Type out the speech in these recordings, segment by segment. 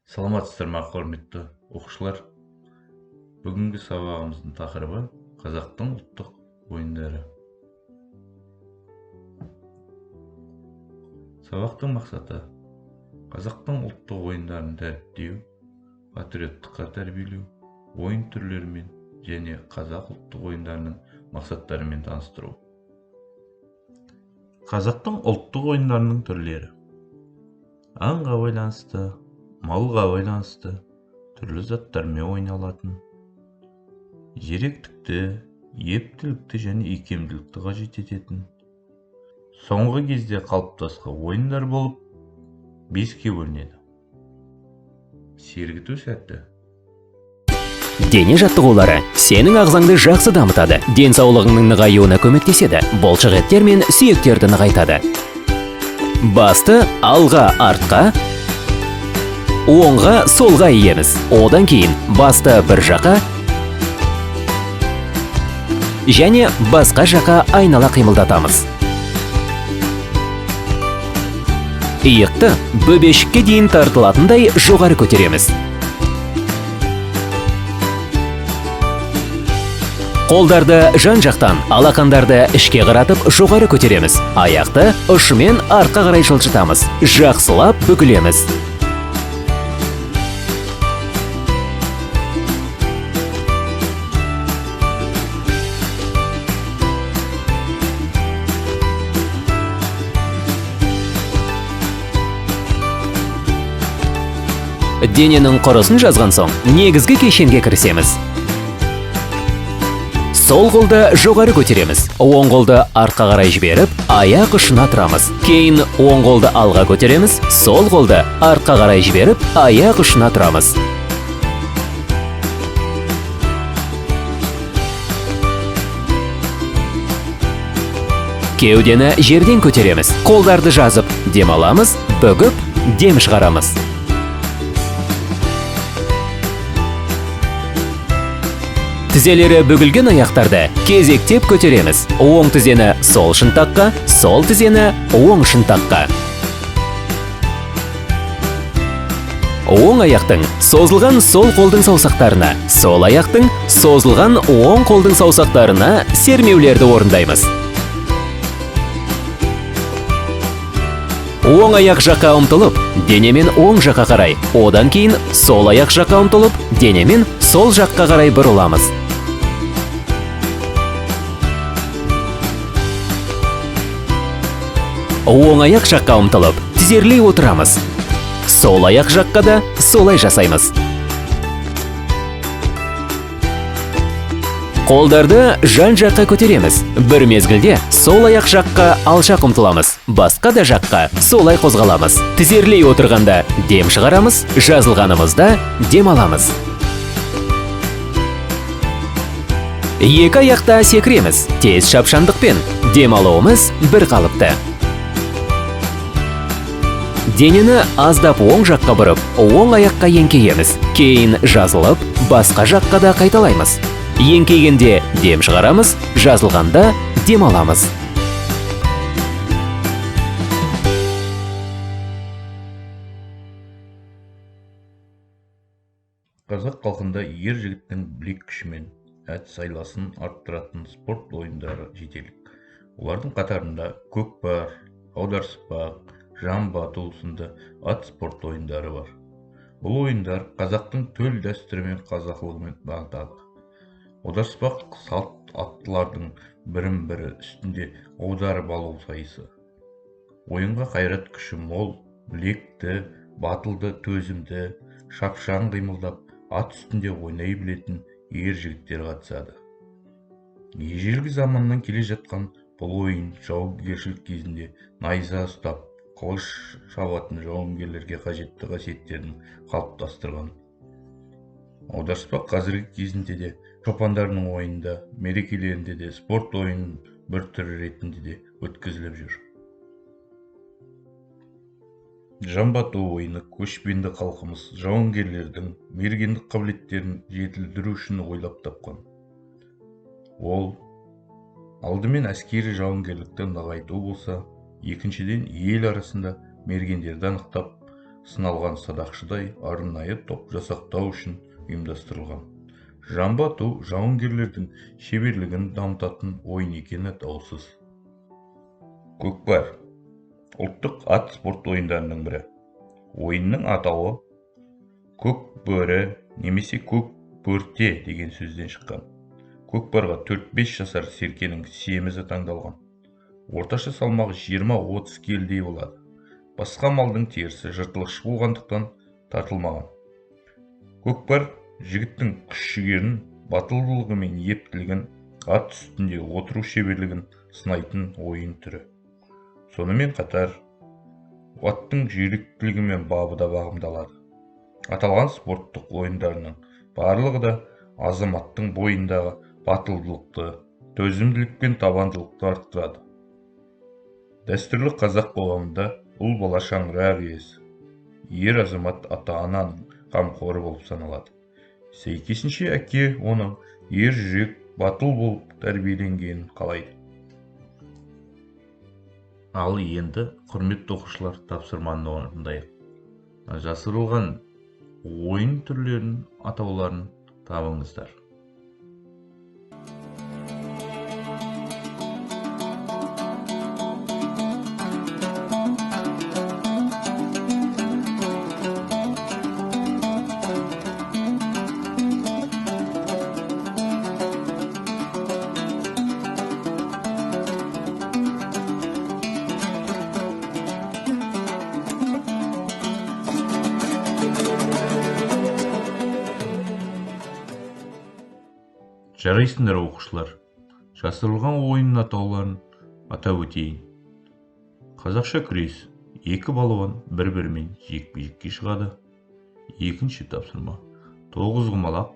Саламатсыздар ма, құрметті оқушылар? Бүгінгі сабағымыздың тақырыбы қазақтың ұлттық ойындары. Сабақтың мақсаты қазақтың ұлттық ойындарын дәріптеу, патриоттыққа тәрбиелеу, ойын түрлерімен және қазақ ұлттық ойындарының мақсаттарымен таныстыру. Қазақтың ұлттық ойындарының түрлері: аңға байланысты, малға байланысты, түрлі заттармен ойналатын, зеректікті, ептілікті және икемділікті қажет ететін, соңғы кезде қалыптасқан ойындар болып 5-ке бөлінеді. Сергіту сәті. Дене жаттығулары сенің ағзаңды жақсы дамытады, денсаулығыңның нығаюына көмектеседі, бұлшық еттер мен сүйектерді нығайтады. Басты алға артқа, оңға солға иеміз. Одан кейін басты бір жаққа және басқа жаққа айнала қимылдатамыз. Иықты бөбешікке дейін тартылатындай жоғары көтереміз. Қолдарды жан-жақтан, алақандарды ішке қаратып жоғары көтереміз. Аяқты ұшымен артқа қарай жылжытамыз. Жақсылап бүгілеміз. Дененің құрысын жазған соң, негізгі кешенге кірісеміз. Сол қолды жоғары көтереміз. Оң қолды артқа қарай жіберіп, аяқ ұшына тұрамыз. Кейін оң қолды алға көтереміз. Сол қолды артқа қарай жіберіп, аяқ ұшына тұрамыз. Кеудені жерден көтереміз. Қолдарды жазып, дем аламыз, бүгіп, дем шығарамыз. Тізелері бүгілген аяқтарды кезектеп көтереміз. Оң тізені сол шынтаққа, сол тізені оң шынтаққа. Оң аяқтың созылған сол қолдың саусақтарына, сол аяқтың созылған оң қолдың саусақтарына сермеулерді орындаймыз. Оң аяқ жаққа ұмтылып, денемен оң жаққа қарай, одан кейін сол аяқ жаққа ұмтылып, денемен сол жаққа қарай бұрыламыз. Оң аяқ жаққа ұмтылып, тізерлей отырамыз. Сол аяқ жаққа да солай жасаймыз. Қолдарды жан-жаққа көтереміз. Бір мезгілде сол аяқ жаққа алшақ ұмтыламыз. Басқа да жаққа солай қозғаламыз. Тізерлей отырғанда дем шығарамыз, жазылғанымызда дем аламыз. Екі аяқта секіреміз. Тез шапшаңдықпен дем алуымыз бір қалыпты. Денені аздап оң жаққа бұрып, оң аяққа еңкейеміз. Кейін жазылып, басқа жаққа да қайталаймыз. Еңкейгенде дем шығарамыз, жазылғанда дем аламыз. Қазақ халқында ер жігіттің білек күшімен әдіс айласын арттыратын спорт ойындары жетерлік. Олардың қатарында көкпар, аударыспақ, жамбы ату сынды ат спорт ойындары бар. Бұл ойындар қазақтың төл дәстүрі мен қазақылығымен танытады. Аударыспақ салт аттылардың бірін-бірі үстінде аударып алу сайысы. Ойынға қайрат күші мол, білекті, батылды, төзімді, шапшаң қимылдап, ат үстінде ойнай білетін ер жігіттер қатысады. Ежелгі заманнан келе жатқан бұл ойын жауынгершілік кезінде найза ұстап, қылыш шабатын жауынгерлерге қажетті қасиеттерін қалыптастырған. Аударыспақ қазіргі кезінде де шопандардың ойында, мерекелерінде де спорт ойынын бір түрі ретінде де өткізіліп жүр. Жамбы ату ойыны көшпенді халқымыз жауынгерлердің мергендік қабілеттерін жетілдіру үшін ойлап тапқан. Ол алдымен әскери жауынгерлікті нығайту болса, екіншіден ел арасында мергендерді анықтап, сыналған садақшыдай арнайы топ жасақтау үшін ұйымдастырылған. Жамбы ату жауынгерлердің шеберлігін дамытатын ойын екені даусыз. Көкпар ұлттық ат спорт ойындарының бірі. Ойынның атауы көк бөрі немесе көк бөрте деген сөзден шыққан. Көкпарға 4-5 жасар серкенің семізі таңдалған. Орташа салмағы 20-30 келдей болады. Басқа малдың терісі жыртылғыш болғандықтан тартылмаған. Көкпар жігіттің күш-жігерін, батылдылығы мен ептілігін, ат үстінде отыру шеберлігін сынайтын ойын түрі. Сонымен қатар, аттың жүйріктілігі мен бабы да бағымдалады. Аталған спорттық ойындарының барлығы да азаматтың бойындағы батылдылықты, төзімділік пен табандылықты арттырады. Дәстүрлі қазақ қоғамында ұл бала шаңырақ иесі, ер азамат ата-ананың қамқоры болып саналады. Сәйкесінше әке оның ер жүрек, батыл болып тәрбиеленгенін қалайды. Ал енді құрметті оқушылар, тапсырманы орындайық. Жасырылған ойын түрлерінің атауларын табыңыздар. Жарайсыңдар оқушылар, жасырылған ойынның атауларын атап өтейін. Қазақша күрес. Екі балуан бір-бірімен жекпе-жекке шығады. Екінші тапсырма. Тоғызқұмалақ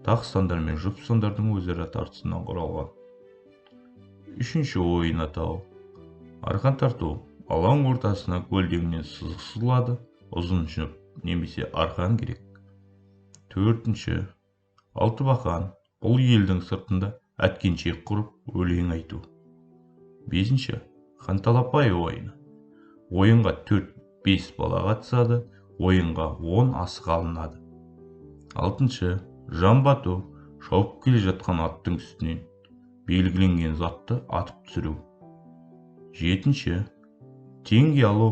тақстандар мен жұпсандардың өзара тартысынан құралған. Үшінші ойын атауы. Арқан тарту. Алаң ортасына көлденеңнен сызық сызылады, ұзын жүп немесе арқан керек. Төртінші. Алтыбақан. Бұл елдің сыртында әткеншек құрып өлең айту. Бесінші. Ханталапай ойыны. Ойынға 4-5 бала қатысады, ойынға 10 асық алынады. Алтыншы. Жамбы ату. Шауып келе жатқан аттың үстінен белгіленген затты атып түсіру. Жетінші. Теңге алу.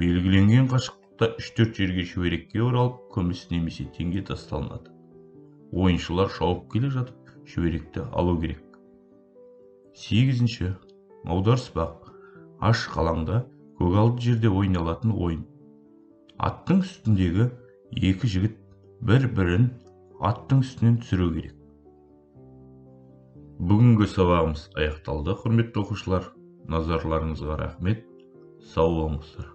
Белгіленген қашықтықта 3-4 жерге шүберекке оралып, күміс немесе теңге тасталынады. Ойыншылар шауып келе жатып, шүберекті алу керек. Сегізінші. Аударыспақ. Ашық алаңда көгалды жерде ойналатын ойын. Аттың үстіндегі екі жігіт бір-бірін аттың үстінен түсіру керек. Бүгінгі сабағымыз аяқталды, құрметті оқушылар. Назарларыңызға рахмет. Сау болыңыздар.